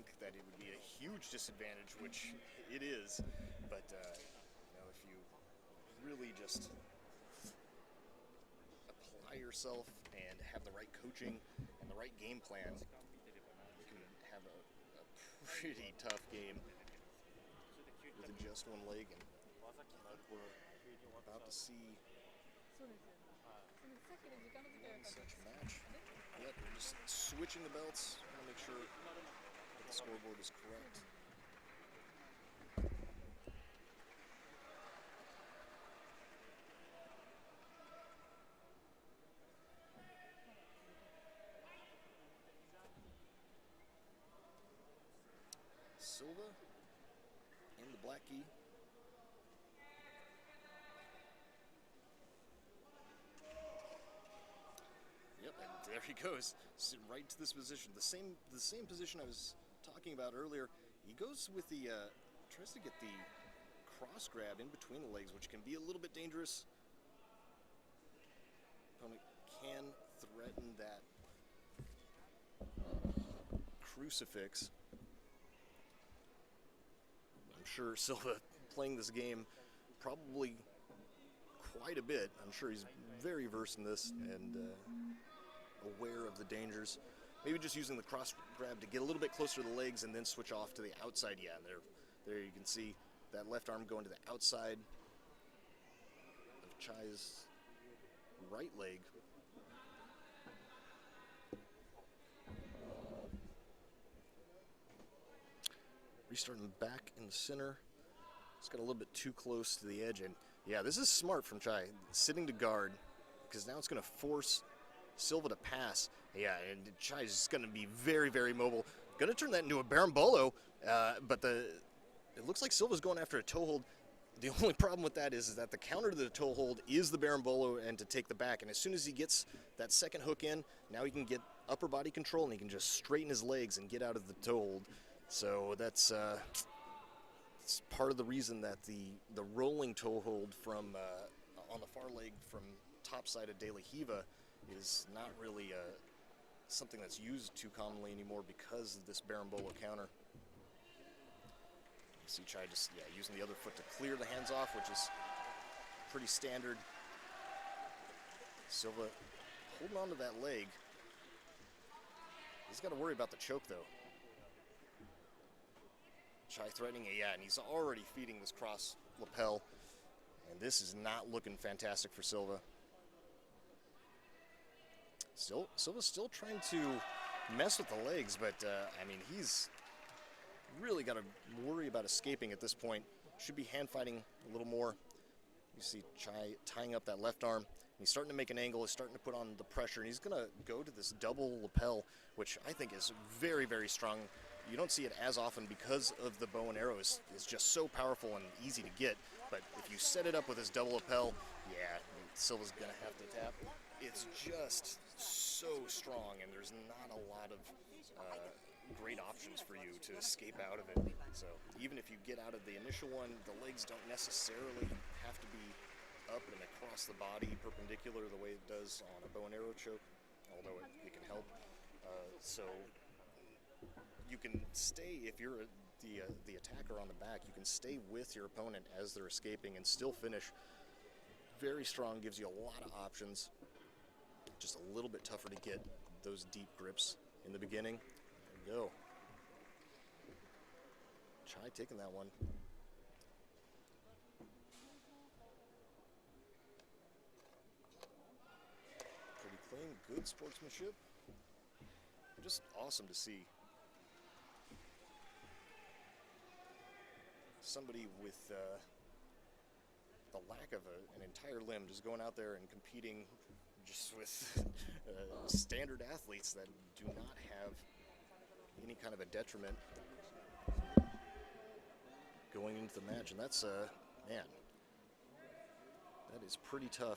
think that it would be a huge disadvantage, which it is, but if you really just apply yourself and have the right coaching and the right game plan, you can have a pretty tough game with just one leg, and we're about to see one such match. Yep, we're just switching the belts. I want to make sure that the scoreboard is correct. Silva in the black gi. Yep, and there he goes, right to this position. The same position I was talking about earlier. He goes with the tries to get the cross grab in between the legs, which can be a little bit dangerous. Opponent can threaten that crucifix. I'm sure Silva playing this game probably quite a bit. I'm sure he's very versed in this and aware of the dangers. Maybe just using the cross grab to get a little bit closer to the legs and then switch off to the outside. Yeah, and there you can see that left arm going to the outside of Chae's right leg. Restarting back in the center. Just got a little bit too close to the edge, and yeah, this is smart from Chae, sitting to guard, because now it's going to force Silva to pass. Yeah, and Chae is just going to be very, very mobile. Going to turn that into a berimbolo, but it looks like Silva's going after a toe hold. The only problem with that is that the counter to the toe hold is the berimbolo and to take the back, and as soon as he gets that second hook in, now he can get upper body control and he can just straighten his legs and get out of the toe hold. So that's it's part of the reason that the rolling toe hold from on the far leg from top side of De La Riva is not really something that's used too commonly anymore because of this berimbolo counter. You see Chae just using the other foot to clear the hands off, which is pretty standard. Silva holding on to that leg. He's got to worry about the choke though. Chae threatening it, and he's already feeding this cross lapel, and this is not looking fantastic for Silva. Silva's still trying to mess with the legs, but I mean, he's really got to worry about escaping at this point. Should be hand fighting a little more. You see Chae tying up that left arm. He's starting to make an angle. He's starting to put on the pressure, and he's going to go to this double lapel, which I think is very, very strong. You don't see it as often because of the bow and arrow is just so powerful and easy to get. But if you set it up with this double lapel, yeah, Silva's going to have to tap. It's just so strong, and there's not a lot of great options for you to escape out of it. So even if you get out of the initial one, the legs don't necessarily have to be up and across the body perpendicular the way it does on a bow and arrow choke, although it can help. So you can stay, if you're the attacker on the back, you can stay with your opponent as they're escaping and still finish. Very strong, gives you a lot of options. Just a little bit tougher to get those deep grips in the beginning. There we go. Chae taking that one. Pretty clean, good sportsmanship. Just awesome to see. Somebody with the lack of an entire limb just going out there and competing just with standard athletes that do not have any kind of a detriment going into the match. And that's, man, that is pretty tough.